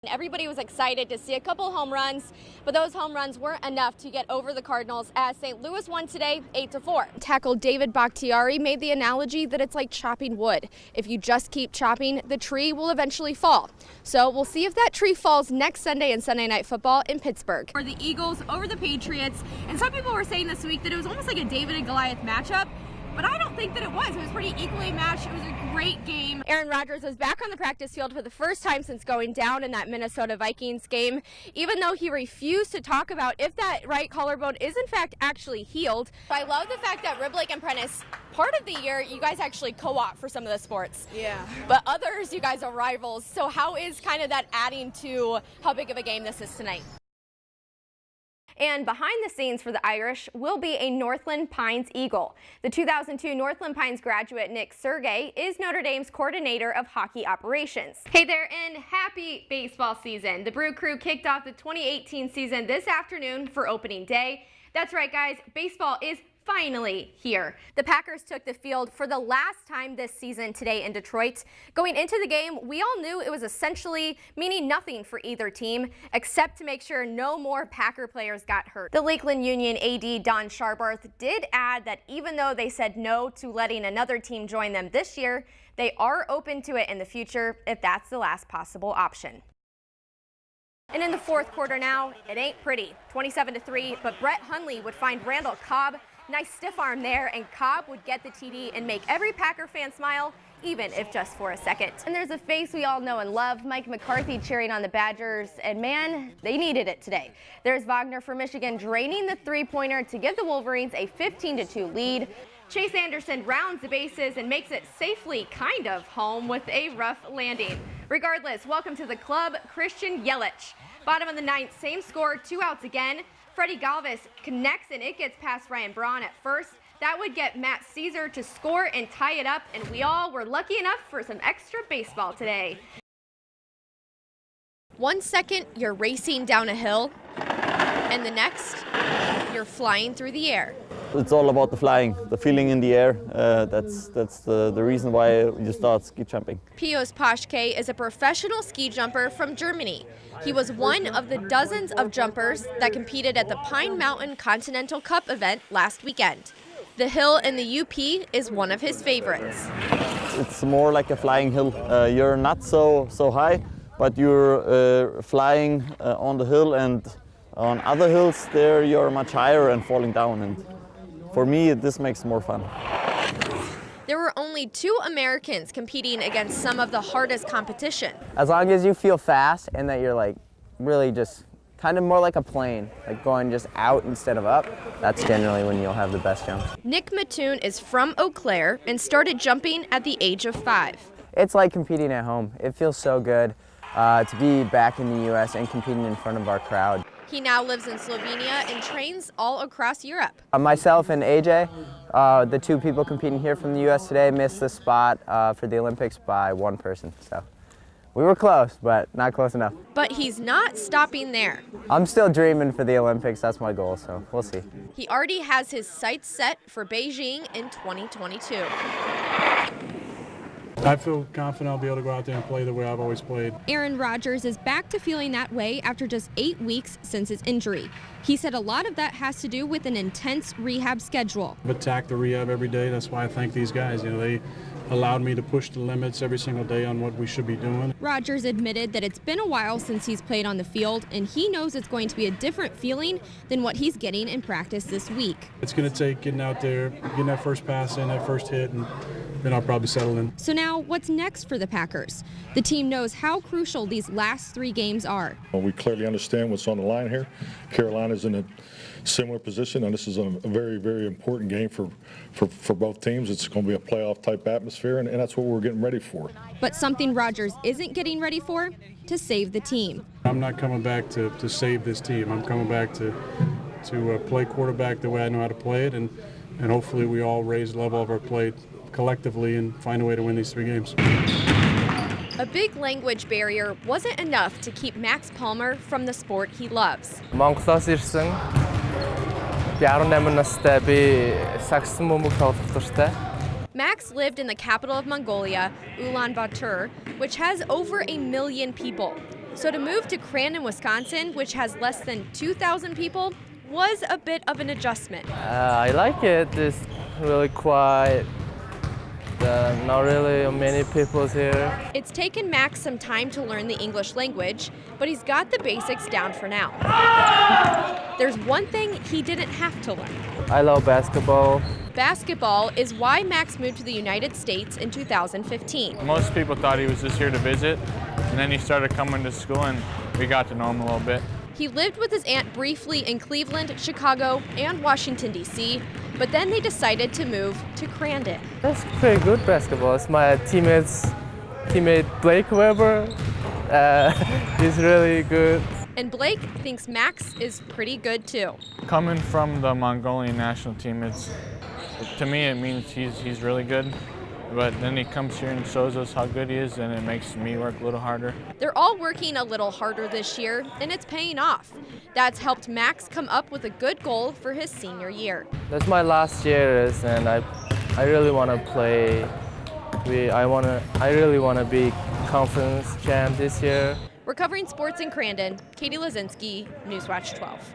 Everybody was excited to see a couple home runs, but those home runs weren't enough to get over the Cardinals as St. Louis won today 8-4. Tackle David Bakhtiari made the analogy that it's like chopping wood. If you just keep chopping, the tree will eventually fall. So we'll see if that tree falls next Sunday in Sunday Night Football in Pittsburgh. For the Eagles over the Patriots, and some people were saying this week that it was almost like a David and Goliath matchup. But I don't think that it was. It was pretty equally matched. It was a great game. Aaron Rodgers was back on the practice field for the first time since going down in that Minnesota Vikings game, even though he refused to talk about if that right collarbone is in fact actually healed. I love the fact that Rib Lake and Prentice, part of the year, you guys actually co-op for some of the sports. Yeah. But others, you guys are rivals. So how is kind of that adding to how big of a game this is tonight? And behind the scenes for the Irish will be a Northland Pines Eagle. The 2002 Northland Pines graduate Nick Sergey is Notre Dame's coordinator of hockey operations. Hey there, and happy baseball season. The Brew Crew kicked off the 2018 season this afternoon for opening day. That's right, guys, baseball is finally here. The Packers took the field for the last time this season today in Detroit. Going into the game, we all knew it was essentially meaning nothing for either team, except to make sure no more Packer players got hurt. The Lakeland Union AD Don Sharbarth did add that even though they said no to letting another team join them this year, they are open to it in the future if that's the last possible option. And in the fourth quarter now, it ain't pretty. 27-3, but Brett Hundley would find Randall Cobb. Nice stiff arm there, and Cobb would get the TD and make every Packer fan smile, even if just for a second. And there's a face we all know and love, Mike McCarthy cheering on the Badgers, and man, they needed it today. There's Wagner for Michigan draining the three-pointer to give the Wolverines a 15-2 lead. Chase Anderson rounds the bases and makes it safely kind of home with a rough landing. Regardless, welcome to the club, Christian Yelich. Bottom of the ninth, same score, 2 outs again. Freddie Galvis connects and it gets past Ryan Braun at first. That would get Matt Caesar to score and tie it up, and we all were lucky enough for some extra baseball today. 1 second, you're racing down a hill, and the next, you're flying through the air. It's all about the flying, the feeling in the air. That's the reason why you start ski jumping. Pius Paschke is a professional ski jumper from Germany. He was one of the dozens of jumpers that competed at the Pine Mountain Continental Cup event last weekend. The hill in the UP is one of his favorites. It's more like a flying hill. You're not so high, but you're flying on the hill, and on other hills there you're much higher and falling down. And for me, this makes more fun. There were only 2 Americans competing against some of the hardest competition. As long as you feel fast and that you're like really just kind of more like a plane, like going just out instead of up, that's generally when you'll have the best jumps. Nick Mattoon is from Eau Claire and started jumping at the age of 5. It's like competing at home. It feels so good to be back in the U.S. and competing in front of our crowd. He now lives in Slovenia and trains all across Europe. Myself and AJ, the 2 people competing here from the U.S. today, missed the spot for the Olympics by 1 person. So we were close, but not close enough. But he's not stopping there. I'm still dreaming for the Olympics. That's my goal, so we'll see. He already has his sights set for Beijing in 2022. I feel confident I'll be able to go out there and play the way I've always played. Aaron Rodgers is back to feeling that way after just 8 weeks since his injury. He said a lot of that has to do with an intense rehab schedule. Attack the rehab every day. That's why I thank these guys. You know, they allowed me to push the limits every single day on what we should be doing. Rodgers admitted that it's been a while since he's played on the field, and he knows it's going to be a different feeling than what he's getting in practice this week. It's going to take getting out there, getting that first pass in, that first hit, and then I'll probably settle in. So now, what's next for the Packers? The team knows how crucial these last 3 games are. Well, we clearly understand what's on the line here. Carolina's in a similar position, and this is a very, very important game for both teams. It's going to be a playoff-type atmosphere, and that's what we're getting ready for. But something Rodgers isn't getting ready for? To save the team. I'm not coming back to save this team. I'm coming back to play quarterback the way I know how to play it, and hopefully we all raise the level of our play collectively and find a way to win these 3 games. A big language barrier wasn't enough to keep Max Palmer from the sport he loves. Монголоос ирсэн. Би 18 настай би саксон мөмөг тоглох тууштай. Max lived in the capital of Mongolia, Ulaanbaatar, which has over 1 million people. So to move to Crandon, Wisconsin, which has less than 2,000 people, was a bit of an adjustment. I like it. It's really quiet. Not really many people here. It's taken Max some time to learn the English language, but he's got the basics down for now. There's one thing he didn't have to learn. I love basketball. Basketball is why Max moved to the United States in 2015. Most people thought he was just here to visit, and then he started coming to school and we got to know him a little bit. He lived with his aunt briefly in Cleveland, Chicago, and Washington, D.C., but then they decided to move to Crandon. That's pretty good basketball. It's my teammate Blake Weber. He's really good. And Blake thinks Max is pretty good too. Coming from the Mongolian national team, to me it means he's really good. But then he comes here and shows us how good he is, and it makes me work a little harder. They're all working a little harder this year, and it's paying off. That's helped Max come up with a good goal for his senior year. That's my last year, and I really want to play. I really want to be conference champ this year. We're covering sports in Crandon. Katie Leszcynski, Newswatch 12.